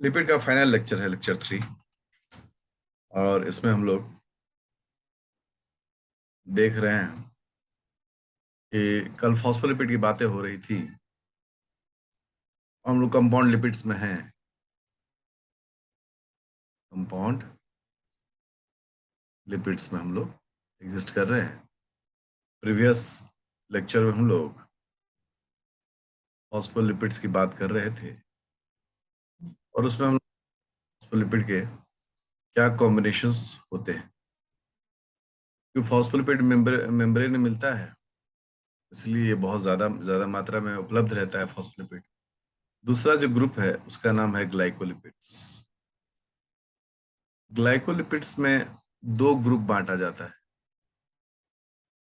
Lipid का final lecture है, lecture 3। और इसमें हम लोग देख रहे हैं कि कल फॉस्फोलिपिड की बातें हो रही थी। हम लोग कंपाउंड लिपिड्स में हैं। कंपाउंड लिपिड्स में हम लोग एग्जिस्ट कर रहे हैं। प्रीवियस लेक्चर में हम लोग फॉस्फोलिपिड्स की बात कर रहे थे और उसमें हम फॉस्फोलिपिड के क्या कॉम्बिनेशंस होते हैं। क्योंकि फॉस्फोलिपिड मेम्ब्रेन में मिलता है, इसलिए ये बहुत ज़्यादा ज़्यादा मात्रा में उपलब्ध रहता है फॉस्फोलिपिड। दूसरा जो ग्रुप है उसका नाम है ग्लाइकोलिपिड्स। ग्लाइकोलिपिड्स में दो ग्रुप बांटा जाता है।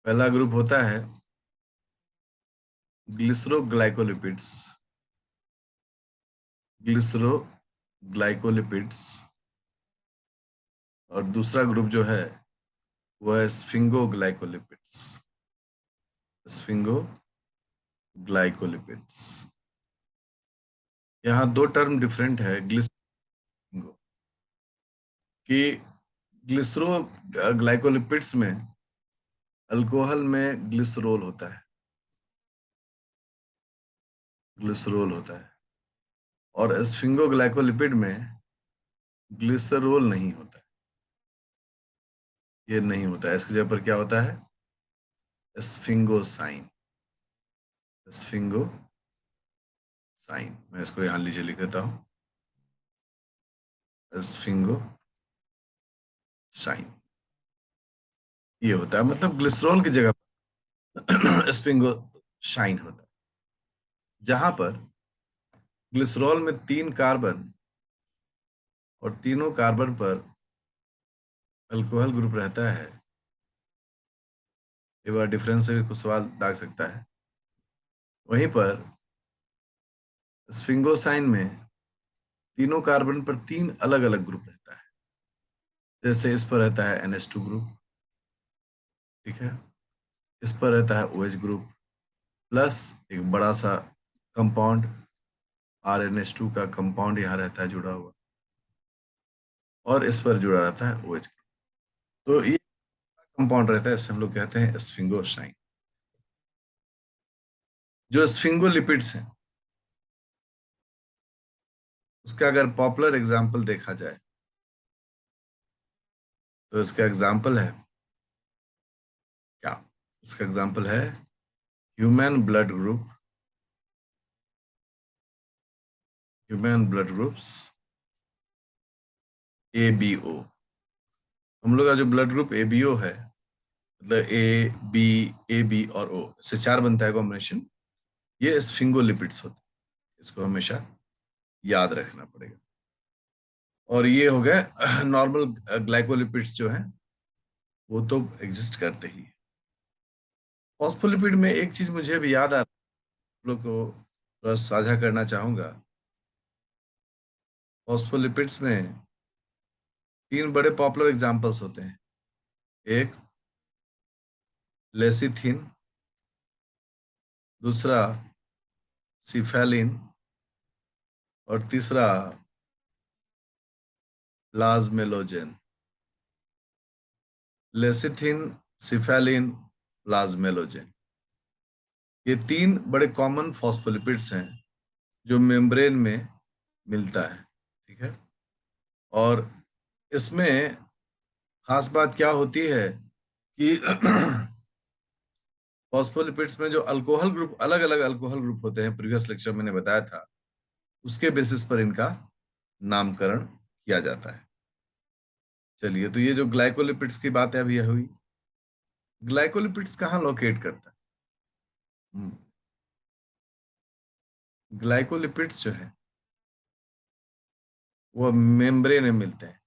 पहला ग्रुप होता है ग्लिसरोग्लाइकोलिपिड्स। ग्लिसरोग्लाइकोलिपिड्स। और दूसरा ग्रुप जो है वह है स्फिंगोग्लाइकोलिपिड्स। स्फिंगोग्लाइकोलिपिड्स। यहाँ दो टर्म डिफरेंट है ग्लिसरो कि ग्लिसरोग्लाइकोलिपिड्स में अल्कोहल में ग्लिसरोल होता है और स्फिंगोग्लाइकोलिपिड में ग्लिसरोल नहीं होता है। ये नहीं होता है, इसकी जगह पर क्या होता है? स्फिंगोसाइन। स्फिंगोसाइन। मैं इसको यहाँ नीचे लिख देता हूँ, स्फिंगोसाइन। ये होता है, मतलब ग्लिसरॉल की जगह पर स्फिंगोसाइन होता है। जहां पर ग्लिसरॉल में 3 कार्बन और तीनों कार्बन पर अल्कोहल ग्रुप रहता है। ये बार डिफरेंस से कुछ सवाल दाग सकता है। वहीं पर स्फिंगोसाइन में तीनों कार्बन पर 3 अलग अलग ग्रुप रहता है। जैसे इस पर रहता है NH2 ग्रुप, ठीक है। इस पर रहता है OH ग्रुप प्लस एक बड़ा सा कंपाउंड RNH2 का कंपाउंड यहाँ रहता है जुड़ा हुआ, और इस पर जुड़ा रहता है OH ग्रुप। तो ये कंपाउंड रहता है, इसे हम लोग कहते हैं स्फिंगोसाइन। जो स्फिंगोलिपिड्स हैं उसका अगर पॉपुलर एग्जाम्पल देखा जाए तो इसका एग्जाम्पल है क्या? इसका एग्जाम्पल है human blood group. Human blood groups ABO। हम लोग का जो ब्लड ग्रुप ABO है, मतलब A B और O से 4 बनता है कॉम्बिनेशन। ये स्फिंगोलिपिड्स होते हैं, इसको हमेशा याद रखना पड़ेगा। और ये हो गए नॉर्मल ग्लाइकोलिपिड्स जो हैं वो तो एग्जिस्ट करते ही हैं। फॉस्फोलिपिड में एक चीज मुझे भी याद आ रहा है, आप लोग को थोड़ा साझा करना चाहूंगा। फॉस्फोलिपिड्स में 3 बड़े पॉपुलर एग्जांपल्स होते हैं। एक लेसिथिन, दूसरा सिफेलिन, और तीसरा प्लाज्मेलोजेन। लेसिथिन, सिफेलिन, प्लाज्मेलोजेन, ये 3 बड़े कॉमन फॉस्फोलिपिड्स हैं जो मेम्ब्रेन में मिलता है, ठीक है। और इसमें खास बात क्या होती है कि फॉस्फोलिपिड्स में जो अल्कोहल ग्रुप, अलग अलग अल्कोहल ग्रुप होते हैं, प्रीवियस लेक्चर मैंने बताया था, उसके बेसिस पर इनका नामकरण किया जाता है। चलिए, तो ये जो ग्लाइकोलिपिड्स की बात है अभी हुई, ग्लाइकोलिपिड्स कहाँ लोकेट करता है? ग्लाइकोलिपिड्स जो है वो मेम्ब्रेन में मिलते हैं,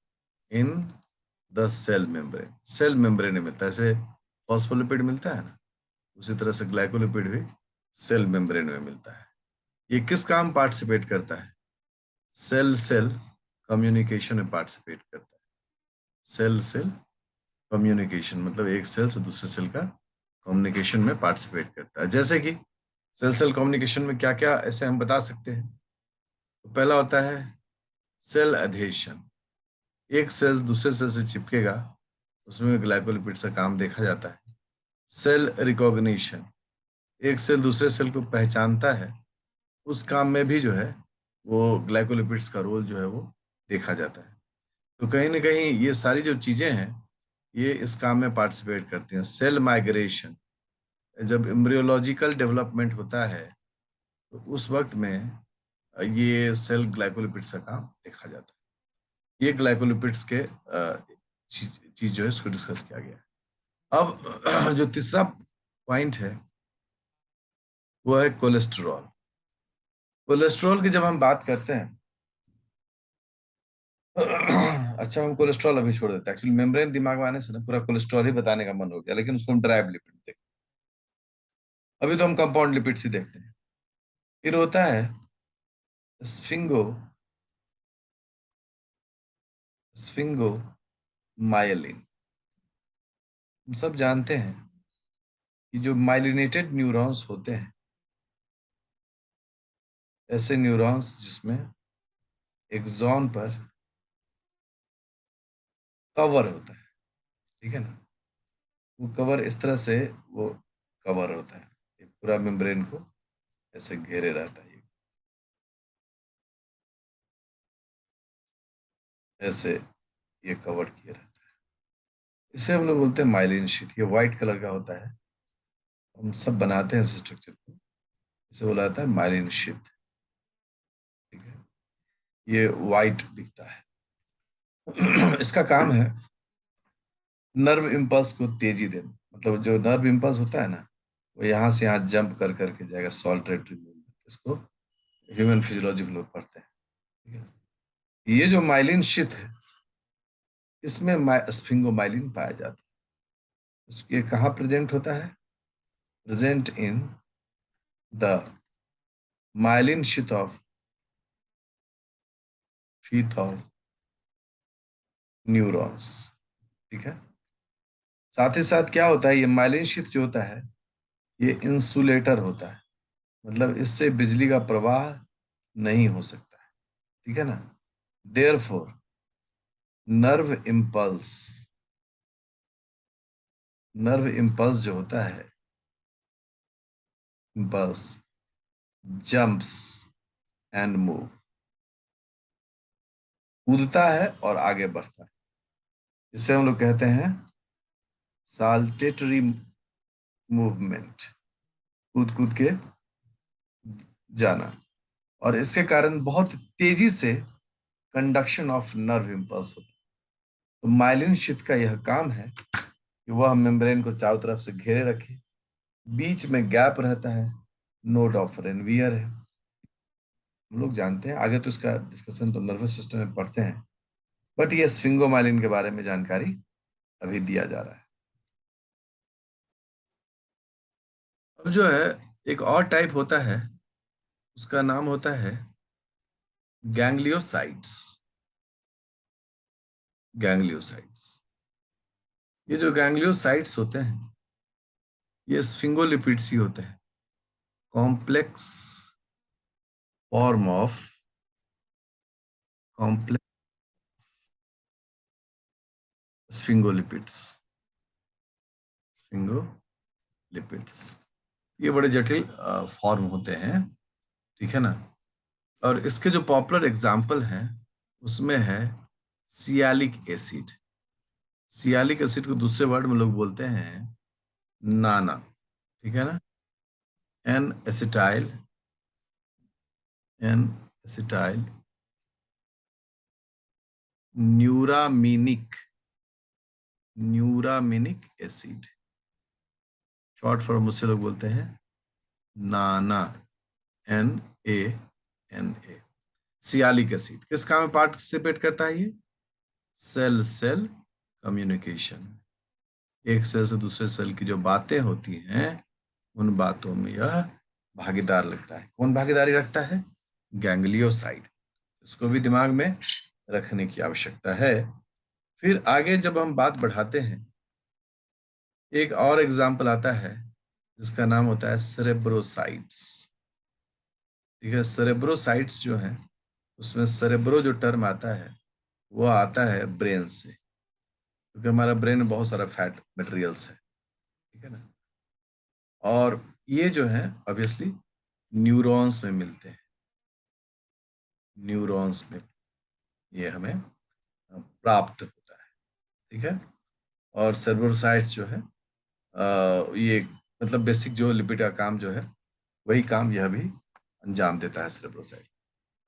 in the cell membrane. Cell membrane में मिलता है, जैसे फॉस्फोलिपिड मिलता है ना, उसी तरह से ग्लाइकोलिपिड भी सेल मेम्ब्रेन में मिलता है। ये किस काम पार्टिसिपेट करता है? सेल सेल कम्युनिकेशन में पार्टिसिपेट करता है। सेल सेल कम्युनिकेशन मतलब एक सेल से दूसरे सेल का कम्युनिकेशन में पार्टिसिपेट करता है। जैसे कि सेल सेल कम्युनिकेशन में क्या क्या ऐसे हम बता सकते हैं। तो पहला होता है सेल एडहेशन, एक सेल दूसरे सेल से चिपकेगा, उसमें ग्लाइकोलिपिड्स का काम देखा जाता है। सेल रिकॉग्निशन, एक सेल दूसरे सेल को पहचानता है, उस काम में भी जो है वो ग्लाइकोलिपिड्स का रोल जो है वो देखा जाता है। तो कहीं ना कहीं ये सारी जो चीजें हैं ये इस काम में पार्टिसिपेट करती हैं। सेल माइग्रेशन, जब एम्ब्रियोलॉजिकल डेवलपमेंट होता है तो उस वक्त में ये सेल ग्लाइकोलिपिड्स का काम देखा जाता है। ये ग्लाइकोलिपिड्स के चीज जो है इसको डिस्कस किया गया है। अब जो तीसरा पॉइंट है वो है कोलेस्ट्रॉल। कोलेस्ट्रॉल की जब हम बात करते हैं अच्छा, हम कोलेस्ट्रॉल अभी छोड़ देते हैं। एक्चुअली मेम्ब्रेन दिमाग में आने से ना पूरा कोलेस्ट्रॉल ही बताने का मन हो गया, लेकिन उसको हम ड्राइव लिपिड देखते हैं। अभी तो हम कंपाउंड लिपिड्स ही देखते हैं। फिर होता है स्फिंगो स्फिंगो माइलिन। हम सब जानते हैं कि जो माइलिनेटेड न्यूरॉन्स होते हैं, ऐसे न्यूरॉन्स जिसमें एक्सॉन पर कवर होता है, ठीक है ना, वो कवर इस तरह से वो कवर होता है, ये पूरा मेम्ब्रेन को ऐसे घेरे रहता है, ऐसे ये कवर किए रहता है। इसे हम लोग बोलते हैं माइलिन शीट। ये व्हाइट कलर का होता है, हम सब बनाते हैं इस स्ट्रक्चर को, इसे बोला जाता है माइलिन शीट, ठीक है। ये व्हाइट दिखता है। इसका काम है नर्व इम्पल्स को तेजी देना। मतलब जो नर्व इम्पल्स होता है ना, वो यहाँ से यहाँ जंप कर करके जाएगा, सॉल्टेटरी मूवमेंट, इसको ह्यूमन फिजियोलॉजी में लोग पढ़ते हैं, ठीक है। ये जो माइलिन शीथ है, इसमें स्फिंगोमाइलिन पाया जाता है। ये कहाँ प्रेजेंट होता है? Present in the myelin sheath of neurons, ठीक है। साथ ही साथ क्या होता है, ये माइलिन शीथ जो होता है ये इंसुलेटर होता है। मतलब इससे बिजली का प्रवाह नहीं हो सकता है, ठीक है ना। Therefore nerve impulse nerve impulse जो होता है, इम्पल्स जंप्स एंड मूव, कूदता है और आगे बढ़ता है। इसे हम लोग कहते हैं साल्टेटरी मूवमेंट, कूद कूद के जाना। और इसके कारण बहुत तेजी से कंडक्शन ऑफ नर्व इम्पल्स होता है। तो माइलिन शीथ का यह काम है कि वह मेम्ब्रेन को चारों तरफ से घेरे रखे, बीच में गैप रहता है, नोड ऑफ रेनवियर है। हम लोग जानते हैं, आगे तो इसका डिस्कशन तो नर्वस सिस्टम में पढ़ते हैं, बट ये स्फिंगोमाइलिन के बारे में जानकारी अभी दिया जा रहा है। अब जो है एक और टाइप होता है, उसका नाम होता है गैंग्लियोसाइट्स। गैंग्लियोसाइट्स, ये जो गैंग्लियोसाइट्स होते हैं ये स्फिंगोलिपिड्स ही होते हैं, complex form of complex sphingolipids. Sphingolipids ये बड़े जटिल फॉर्म होते हैं, ठीक है ना। और इसके जो पॉपुलर एग्जाम्पल हैं उसमें है सियालिक एसिड। सियालिक एसिड को दूसरे वर्ड में लोग बोलते हैं नाना, ठीक है ना। N acetyl N acetyl neuraminic neuraminic acid, short form उससे लोग बोलते हैं नाना, NaNA। सियालिक एसिड किस काम में पार्टिसिपेट करता है? ये सेल सेल कम्युनिकेशन, एक सेल से दूसरे सेल की जो बातें होती हैं उन बातों में यह भागीदार लगता है। कौन भागीदारी रखता है? गैंग्लियोसाइड। इसको भी दिमाग में रखने की आवश्यकता है। फिर आगे जब हम बात बढ़ाते हैं, एक और एग्जाम्पल आता है जिसका नाम होता है सेरेब्रोसाइट्स, ठीक है। सेरेब्रोसाइट्स जो हैं उसमें सेरेब्रो जो टर्म आता है वो आता है ब्रेन से, क्योंकि हमारा ब्रेन में बहुत सारा फैट मटेरियल्स है, ठीक है ना। और ये जो है ऑब्वियसली न्यूरॉन्स में मिलते हैं, न्यूरॉन्स में ये हमें प्राप्त होता है, ठीक है। और सेरेब्रोसाइट्स जो है ये मतलब बेसिक जो लिपिड का काम जो है वही काम यह भी अंजाम देता है सेरेब्रोसाइट।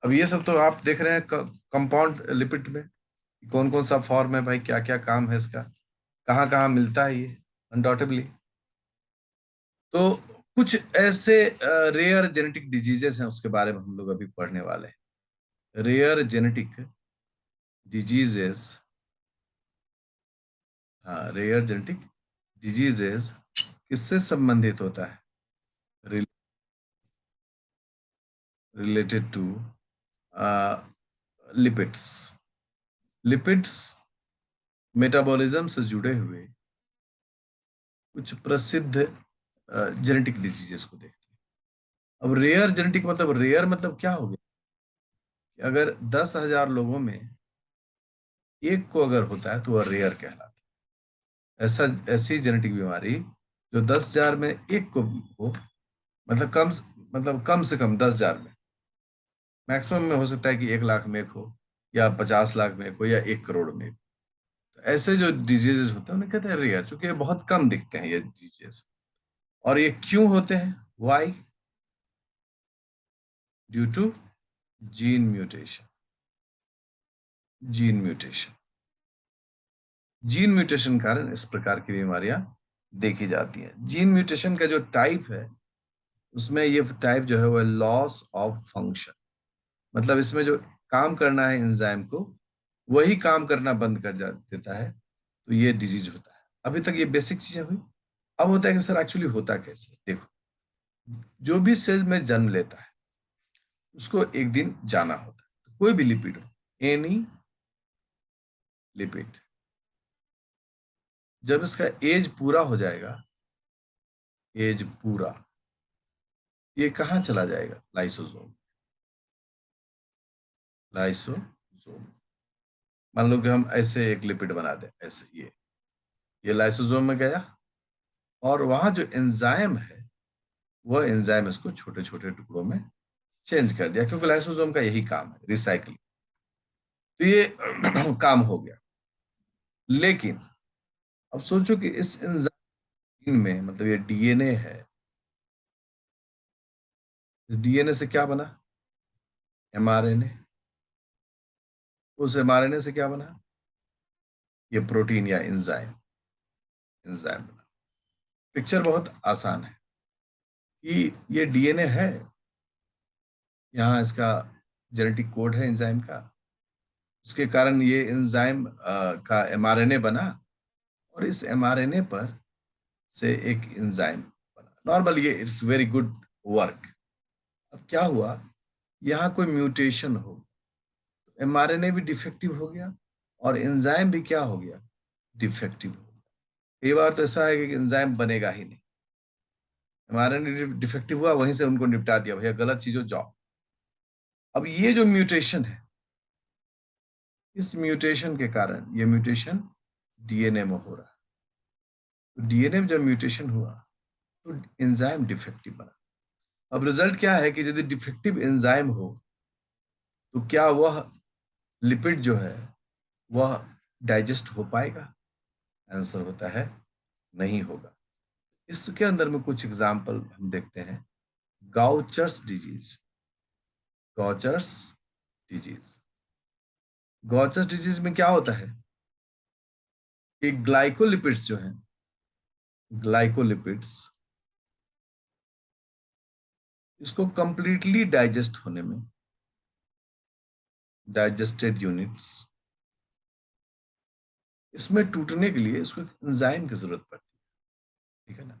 अब ये सब तो आप देख रहे हैं कंपाउंड लिपिड में कौन कौन सा फॉर्म है भाई, क्या क्या काम है इसका, कहाँ कहाँ मिलता है ये, अनडाउटेबली। तो कुछ ऐसे रेयर जेनेटिक डिजीजेस हैं उसके बारे में हम लोग अभी पढ़ने वाले हैं। रेयर जेनेटिक डिजीजेस, हाँ रेयर जेनेटिक डिजीजेस किससे संबंधित होता है, related to lipids, lipids metabolism से जुड़े हुए कुछ प्रसिद्ध जेनेटिक डिजीजेस को देखते हैं। अब रेयर जेनेटिक मतलब रेयर मतलब क्या हो गया कि अगर 10,000 लोगों में एक को अगर होता है तो वह रेयर कहलाता है। ऐसा ऐसी जेनेटिक बीमारी जो 10,000 में एक को हो, मतलब कम से कम 10,000 में, मैक्सिमम में हो सकता है कि 1 लाख में एक हो, या 50 लाख में एक हो, या 1 करोड़ में एक हो। तो ऐसे जो डिजीजेस होते हैं उन्हें कहते हैं रेयर, क्योंकि ये बहुत कम दिखते हैं ये डिजीजेस। और ये क्यों होते हैं, why, due to gene mutation, gene mutation, gene mutation के कारण इस प्रकार की बीमारियां देखी जाती हैं। जीन म्यूटेशन का जो टाइप है उसमें ये टाइप जो है वो लॉस ऑफ फंक्शन, मतलब इसमें जो काम करना है एंजाइम को वही काम करना बंद कर जा देता है, तो ये डिजीज होता है। अभी तक ये बेसिक चीजें हुई। अब होता है कि सर एक्चुअली होता कैसे, देखो, जो भी सेल में जन्म लेता है उसको एक दिन जाना होता है, कोई भी लिपिड हो, एनी लिपिड, जब इसका एज पूरा हो जाएगा, एज पूरा, ये कहाँ चला जाएगा, लाइसोसोम, लाइसोसोम। मान लो कि हम ऐसे एक लिपिड बना दें, ऐसे ये लाइसोसोम में गया, और वहां जो एंजाइम है वह एंजाइम इसको छोटे छोटे टुकड़ों में चेंज कर दिया, क्योंकि लाइसोसोम का यही काम है, रिसाइकलिंग। तो ये काम हो गया। लेकिन अब सोचो कि इस एंजाइम में, मतलब ये डीएनए है, इस डीएनए से क्या बना, एमआरएनए। उस एमआरएनए से क्या बना, ये प्रोटीन या एंजाइम, एंजाइम बना। पिक्चर बहुत आसान है कि ये डीएनए है, यहाँ इसका जेनेटिक कोड है एंजाइम का, उसके कारण ये एंजाइम का एमआरएनए बना, और इस एमआरएनए पर से एक एंजाइम बना। नॉर्मल ये इट्स वेरी गुड वर्क। अब क्या हुआ, यहाँ कोई म्यूटेशन हो, एमआरएनए भी डिफेक्टिव हो गया और एंजाइम भी क्या हो गया, डिफेक्टिव हो गया। कई बार तो ऐसा है कि एंजाइम बनेगा ही नहीं, एमआरएनए डिफेक्टिव हुआ, वहीं से उनको निपटा दिया, भैया गलत चीजों जाओ। अब ये जो म्यूटेशन है, इस म्यूटेशन के कारण, ये म्यूटेशन डीएनए में हो रहा है, तो डीएनए में जब म्यूटेशन हुआ तो एंजाइम डिफेक्टिव बना। अब रिजल्ट क्या है कि यदि डिफेक्टिव एंजाइम हो तो क्या वह लिपिड जो है वह डाइजेस्ट हो पाएगा, आंसर होता है नहीं होगा। इसके अंदर में कुछ एग्जाम्पल हम देखते हैं। गाउचर्स डिजीज, गॉचर्स डिजीज, गॉचर्स डिजीज में क्या होता है कि ग्लाइकोलिपिड्स जो हैं, ग्लाइकोलिपिड्स, इसको कंप्लीटली डाइजेस्ट होने में, डाइजेस्टेड यूनिट्स, इसमें टूटने के लिए इसको एंजाइम की जरूरत पड़ती है, ठीक है ना।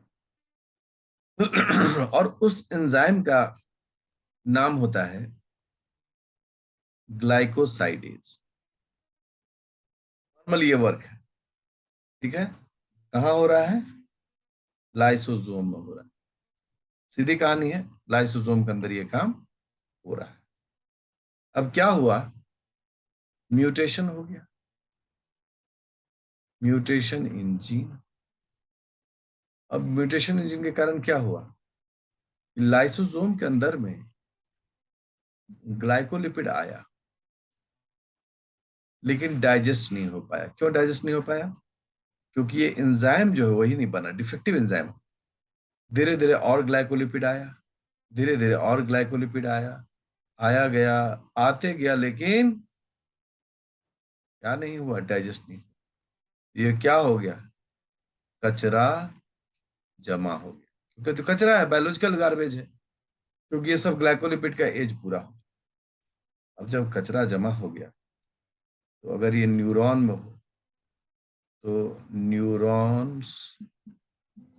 और उस एंजाइम का नाम होता है ग्लाइकोसाइडेज। नॉर्मल ये वर्क है, ठीक है, कहाँ हो रहा है, लाइसोसोम में हो रहा है। सीधी कहानी है, लाइसोसोम के अंदर ये काम हो रहा है। अब क्या हुआ, म्यूटेशन हो गया, म्यूटेशन इन जीन। अब म्यूटेशन इन जीन के कारण क्या हुआ, लाइसोसोम के अंदर में ग्लाइकोलिपिड आया, लेकिन डाइजेस्ट नहीं हो पाया। क्यों डाइजेस्ट नहीं हो पाया, क्योंकि ये एंजाइम जो है वही नहीं बना, डिफेक्टिव एंजाइम। धीरे धीरे और ग्लाइकोलिपिड आया, धीरे धीरे और ग्लाइकोलिपिड आया, आया गया, आते गया, लेकिन क्या नहीं हुआ, डाइजेस्ट नहीं। ये क्या हो गया, कचरा जमा हो गया, क्योंकि तो कचरा है, बायोलॉजिकल गार्बेज है, क्योंकि ये सब ग्लाइकोलिपिड का एज पूरा हो। अब जब कचरा जमा हो गया, तो अगर ये न्यूरॉन में हो, तो न्यूरॉन्स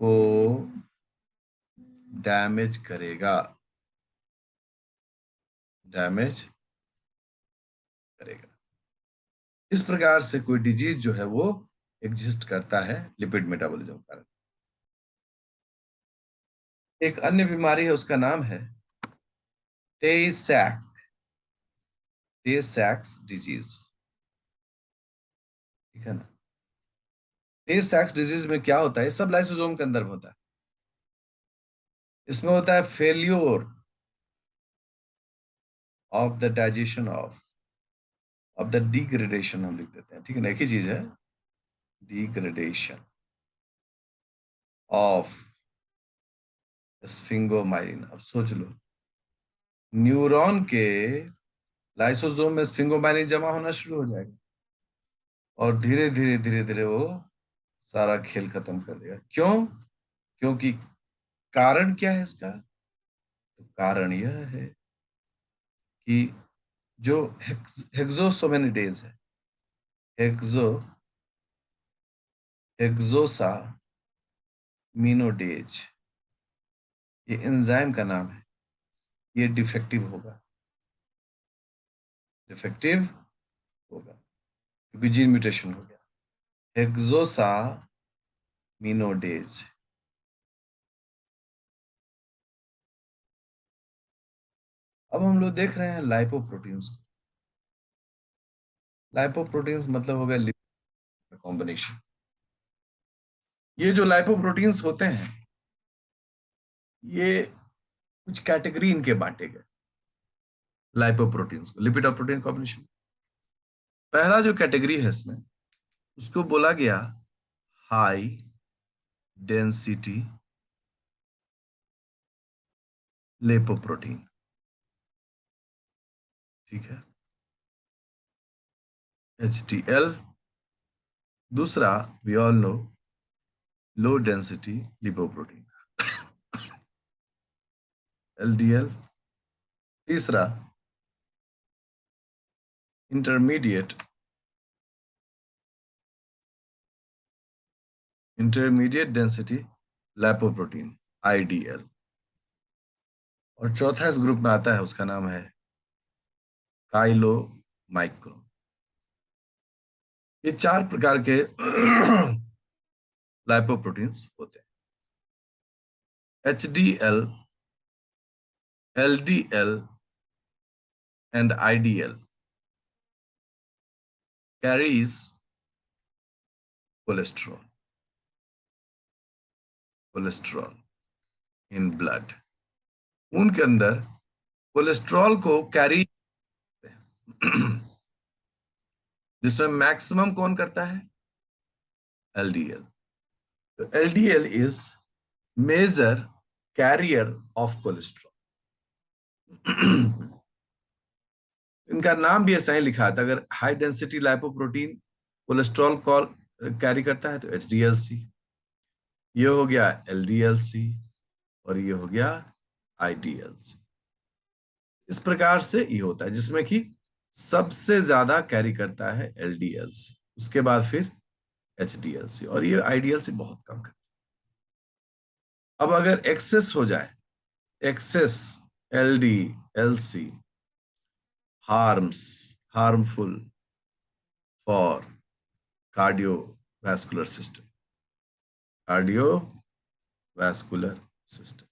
को डैमेज करेगा, डैमेज करेगा। इस प्रकार से कोई डिजीज जो है वो एग्जिस्ट करता है लिपिड मेटाबॉलिज्म के कारण। एक अन्य बीमारी है, उसका नाम है टे सैक, टे सैक्स डिजीज, ठीक है ना। टे सैक्स डिजीज में क्या होता है, सब लाइसोसोम के अंदर में होता है। इसमें होता है failure of the digestion of the degradation, हम लिख देते हैं, ठीक है ना, एक ही चीज है, डिग्रेडेशन ऑफ स्फिंगोमाइलिन। अब सोच लो, न्यूरॉन के लाइसोसोम में स्फिंगोमाइलिन जमा होना शुरू हो जाएगा, और धीरे धीरे धीरे धीरे वो सारा खेल खत्म कर देगा। क्यों, क्योंकि कारण क्या है इसका, तो कारण यह है कि जो हेक्सोसोमेनिडेज है, हेक्सो हेक्सोसा मीनोडेज, ये एंजाइम का नाम है, ये डिफेक्टिव होगा, डिफेक्टिव होगा, क्योंकि जीन म्यूटेशन हो गया, हेक्सोसा मीनोडेज। अब हम लोग देख रहे हैं लाइपोप्रोटीन्स को। लाइपोप्रोटीन्स मतलब हो गया लिपिड कॉम्बिनेशन। ये जो लाइपोप्रोटीन्स होते हैं, ये कुछ कैटेगरी इनके बांटे गए लाइपोप्रोटीन्स को, लिपिड और प्रोटीन कॉम्बिनेशन। पहला जो कैटेगरी है इसमें, उसको बोला गया हाई डेंसिटी लिपोप्रोटीन, ठीक है, HDL। दूसरा, we all know, low density lipoprotein, LDL। तीसरा, intermediate intermediate density lipoprotein, IDL। और चौथा इस ग्रुप में आता है, उसका नाम है काइलो माइक्रो। ये चार प्रकार के लाइपोप्रोटीन्स होते हैं, HDL, LDL and IDL carries cholesterol, cholesterol in blood. खून के अंदर कोलेस्ट्रॉल को कैरी जिसमें मैक्सिमम कौन करता है, LDL। तो LDL is major carrier of cholesterol. इनका नाम भी ऐसा ही लिखा था, अगर हाई डेंसिटी लाइपोप्रोटीन कोलेस्ट्रॉल कॉल कैरी करता है तो HDLC, ये हो गया LDLC, और ये हो गया IDLC। इस प्रकार से ये होता है, जिसमें कि सबसे ज्यादा कैरी करता है LDLC, उसके बाद फिर HDLC, और ये IDLC बहुत कम करता है। अब अगर एक्सेस हो जाए, excess LDLC harmful for cardiovascular system, cardiovascular system,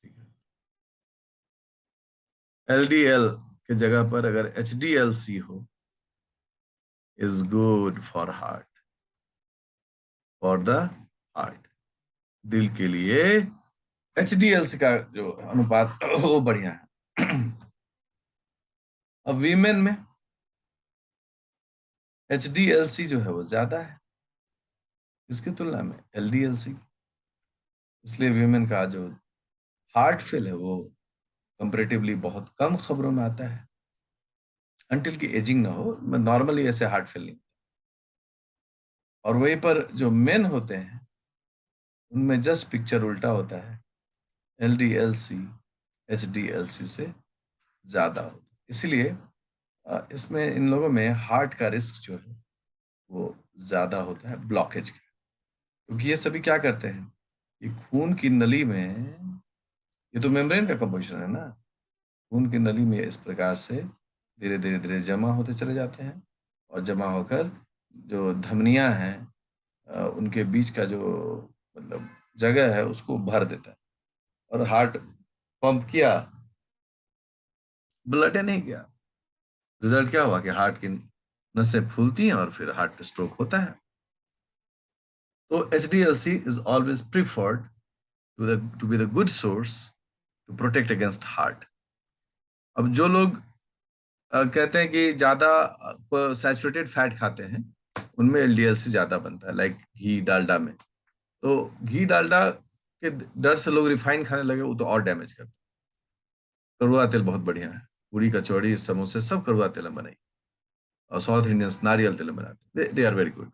ठीक है। LDL के जगह पर अगर HDLC हो, is good for heart, for the heart, दिल के लिए HDLC का जो अनुपात वो बढ़िया है। अब वीमेन में HDLC जो है वो ज्यादा है इसकी तुलना में LDLC, इसलिए वीमेन का जो हार्ट फेल है वो कंपेरेटिवली बहुत कम खबरों में आता है, अंटिल की एजिंग ना हो, नॉर्मली ऐसे हार्ट फेल नहीं। और वहीं पर जो मेन होते हैं उनमें जस्ट पिक्चर उल्टा होता है, LDLC HDLC से ज्यादा होता है। इसलिए इसमें इन लोगों में हार्ट का रिस्क जो है वो ज्यादा होता है ब्लॉकेज का, क्योंकि ये सभी क्या करते हैं, ये खून की नली में, ये तो मेम्ब्रेन का कंपोजिशन है ना, खून की नली में इस प्रकार से धीरे धीरे धीरे जमा होते चले जाते हैं, और जमा होकर जो धमनियां हैं उनके बीच का जो मतलब जगह है उसको भर देता है, और हार्ट पंप किया, ब्लड नहीं गया, रिजल्ट क्या हुआ कि हार्ट की नसें फूलती हैं और फिर हार्ट स्ट्रोक होता है। तो HDLC is always preferred to be the good source to protect against heart. अब जो लोग कहते हैं कि ज्यादा सैचुरेटेड फैट खाते हैं उनमें LDLC ज्यादा बनता है, लाइक घी डालडा में। तो घी डालडा के डर से लोग रिफाइन खाने लगे, वो तो और डैमेज करता है। कड़ुआ तेल बहुत बढ़िया है, पूरी कचौड़ी समोसे सब कड़ुआ तेल में बनाई, और साउथ इंडियंस नारियल तेल में बनाते, they are very good.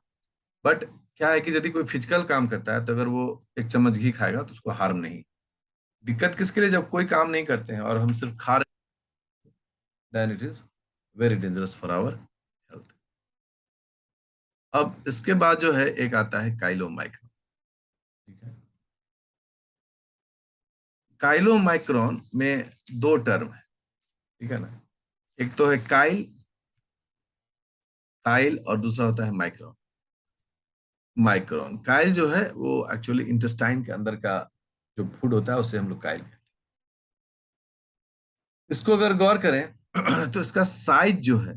But क्या है कि यदि कोई फिजिकल काम करता है तो अगर वो एक चम्मच घी खाएगा तो उसको हार्म नहीं। दिक्कत किसके लिए, जब कोई काम नहीं करते हैं और हम सिर्फ खा रहे हैं, then it is very dangerous for our health. अब इसके बाद जो है एक आता है काइलोमाइक्रोन। ठीक है, काइलोमाइक्रोन में दो टर्म है, ठीक है ना, एक तो है काइल, काइल, और दूसरा होता है माइक्रोन। माइक्रोन, काइल जो है वो एक्चुअली इंटेस्टाइन के अंदर का जो फूड होता है उसे हम लोग काइल कहते हैं। इसको अगर गौर करें तो इसका साइज जो है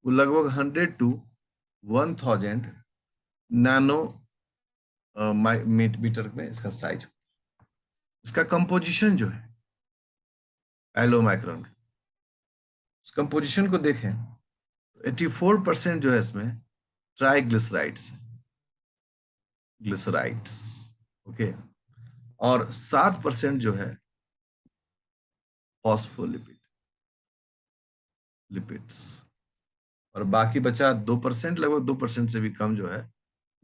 वो लगभग 100 to 1000 नैनो मीटर में इसका साइज। इसका कंपोजिशन जो है काइलोमाइक्रोन का, उस कंपोजिशन को देखें, 84% जो है इसमें ट्राइग्लिसराइड्स, ग्लिसराइड्स, ओके, और 7% जो है फॉस्फोलिपिड, लिपिड्स, और बाकी बचा 2%, लगभग 2% से भी कम जो है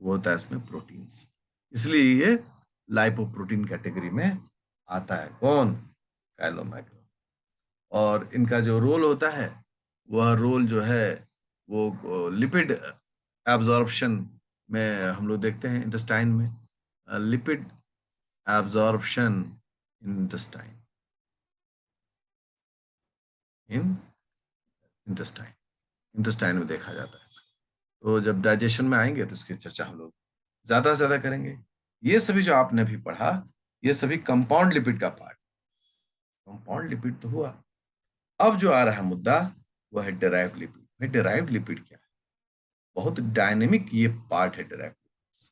वो होता है इसमें प्रोटीन्स। इसलिए ये लाइपोप्रोटीन कैटेगरी में आता है, कौन, काइलोमाइक्रोन। और इनका जो रोल होता है, वह रोल जो है वो लिपिड एब्जॉर्प्शन में हम लोग देखते हैं इंटेस्टाइन में, lipid absorption in in intestine, intestine में देखा जाता है इसको। तो जब डाइजेशन में आएंगे तो इसकी चर्चा हम लोग ज्यादा से ज्यादा करेंगे। ये सभी जो आपने अभी पढ़ा, ये सभी कंपाउंड लिपिड का पार्ट, कंपाउंड लिपिड तो हुआ। अब जो आ रहा है मुद्दा वो है डेराइव्ड लिपिड। डेराइव्ड लिपिड क्या है, बहुत डायनेमिक ये पार्ट है डेराइव्ड लिपिड्स।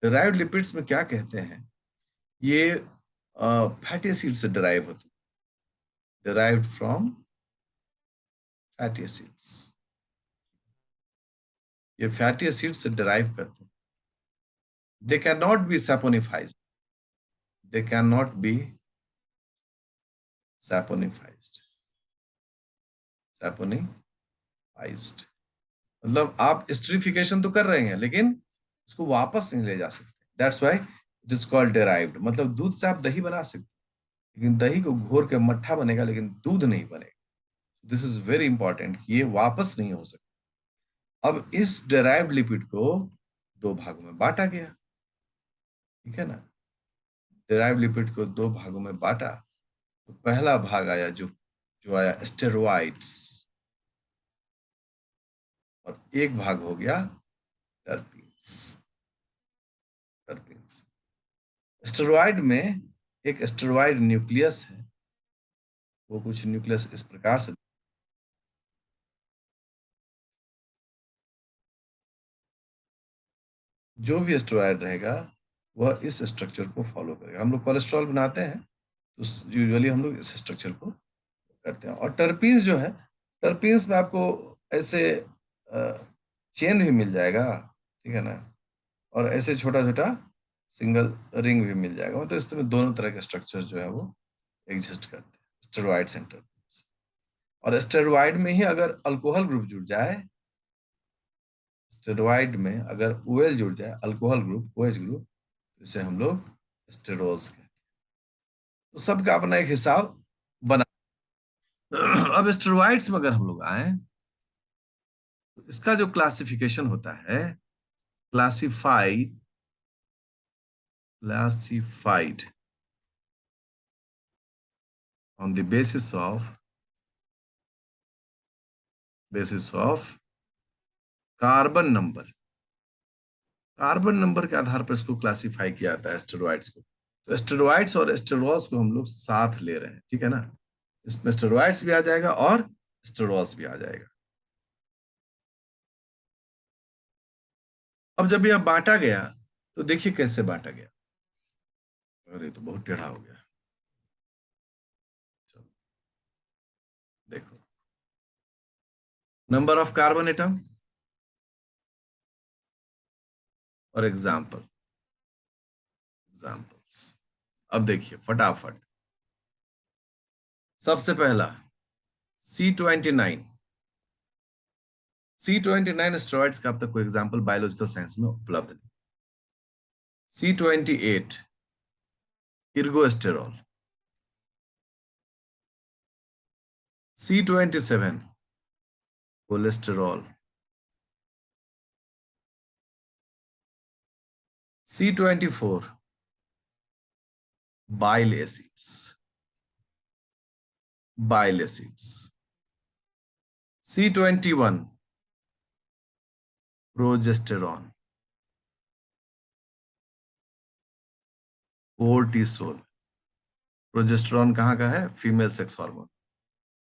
डेराइव्ड लिपिड्स में क्या कहते हैं, ये फैटी एसिड से डेराइव होती है, derived फ्रॉम फैटी एसिड्स। ये फैटी एसिड से डेराइव करते हैं। They can not be saponified, they can not be saponified, saponified मतलब आप स्टरीफिकेशन तो कर रहे हैं लेकिन उसको वापस नहीं ले जा सकते, that's why it is called derived. मतलब दूध से आप दही बना सकते हैं, लेकिन दही को घोर के मट्ठा बनेगा लेकिन दूध नहीं बनेगा। दिस इज वेरी इंपॉर्टेंट, ये वापस नहीं हो सकता। अब इस डेराइव्ड लिपिड को दो भागों में बांटा गया, ठीक है ना, डेराइव्ड लिपिड को दो भागों में बांटा। तो पहला भाग आया जो जो आया स्टेरॉइड्स, और एक भाग हो गया टर्पीन्स। टर्पीन्स, स्टेरॉइड में एक स्टेरॉइड न्यूक्लियस है, वो कुछ न्यूक्लियस इस प्रकार से, जो भी एस्टेरॉयड रहेगा वह इस स्ट्रक्चर को फॉलो करेगा। हम लोग कोलेस्ट्रॉल बनाते हैं तो यूजुअली हम लोग इस स्ट्रक्चर को करते हैं। और टर्पीन्स जो है, टर्पीन्स में आपको ऐसे चेन भी मिल जाएगा, ठीक है ना, और ऐसे छोटा छोटा सिंगल रिंग भी मिल जाएगा। मतलब इसमें दोनों तरह के स्ट्रक्चर जो है वो एग्जिस्ट करते हैं, स्टेरॉइड सेंटर। और स्टेरॉइड में ही अगर अल्कोहल ग्रुप जुड़ जाए, स्टेरॉइड में अगर OL जुड़ जाए, अल्कोहल ग्रुप, OH ग्रुप, तो इसे हम लोग स्टेरोल्स कहते हैं। तो सबका अपना एक हिसाब बना। अब स्टेरॉइड्स में अगर हम लोग आए तो इसका जो क्लासिफिकेशन होता है, classified classified on the basis of carbon number. Carbon number के आधार पर इसको क्लासिफाई किया जाता है स्टेरॉइड्स को। तो स्टेरॉइड्स और स्टेरॉल्स को हम लोग साथ ले रहे हैं, ठीक है ना। इसमें स्टेरॉइड्स भी आ जाएगा और स्टेरॉल्स भी आ जाएगा। अब जब यह बांटा गया तो देखिए कैसे बांटा गया। अरे तो बहुत टेढ़ा हो गया। चलो देखो, नंबर ऑफ कार्बन एटम और एग्जाम्पल्स। अब देखिए फटाफट, सबसे पहला C29। C29 स्टेरॉइड्स का अब तक कोई एग्जाम्पल बायोलॉजिकल साइंस में उपलब्ध नहीं। C28 इर्गोस्टेरॉल। C27 cholesterol. C24 bile acids, bile acids. C21 progesterone, cortisol. Progesterone कहाँ का है? Female sex hormone.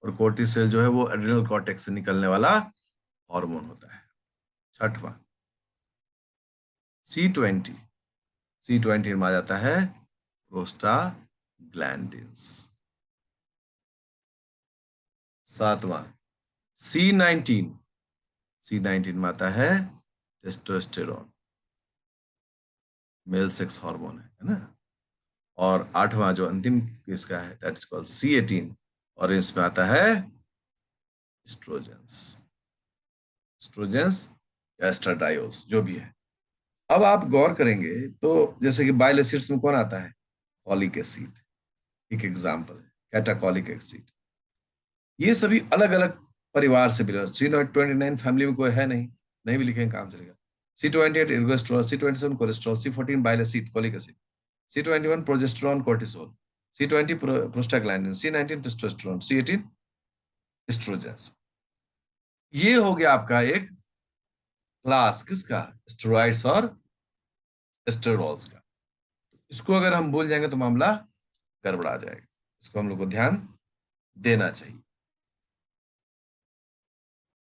और कोर्टिसोल जो है वो एड्रिनल कॉर्टेक्स से निकलने वाला हार्मोन होता है। छठवां C20। C20 में आ जाता है प्रोस्टाग्लैंडिन्स। सातवां C19। C19 में आता है टेस्टोस्टेरोन, मेल सेक्स हार्मोन है ना। और आठवां जो अंतिम इसका है दैट इज कॉल्ड C18, और इसमें आता है एस्ट्रोजेंस। एस्ट्रोजेंस या एस्ट्राडायोल्स जो भी है। अब आप गौर करेंगे तो जैसे कि बाइल एसिड्स में कौन आता है? कॉलिक एसिड, एक एग्जाम्पल है कैटाकॉलिक एसिड। ये सभी अलग अलग परिवार से बिलोंग। C29 फैमिली में कोई है नहीं, नहीं भी लिखेंगे काम चलेगा। C28 इर्गोस्टेरॉल, C27 cholesterol, C14 bile acid colic acid, C21 progesterone cortisol, C20 prostaglandin, C19 testosterone, C18 oestrogens. ये हो गया आपका एक क्लास किसका? स्टेरॉइड्स और स्टेरॉल्स का। इसको अगर हम भूल जाएंगे तो मामला गड़बड़ा जाएगा। इसको हम लोग को ध्यान देना चाहिए।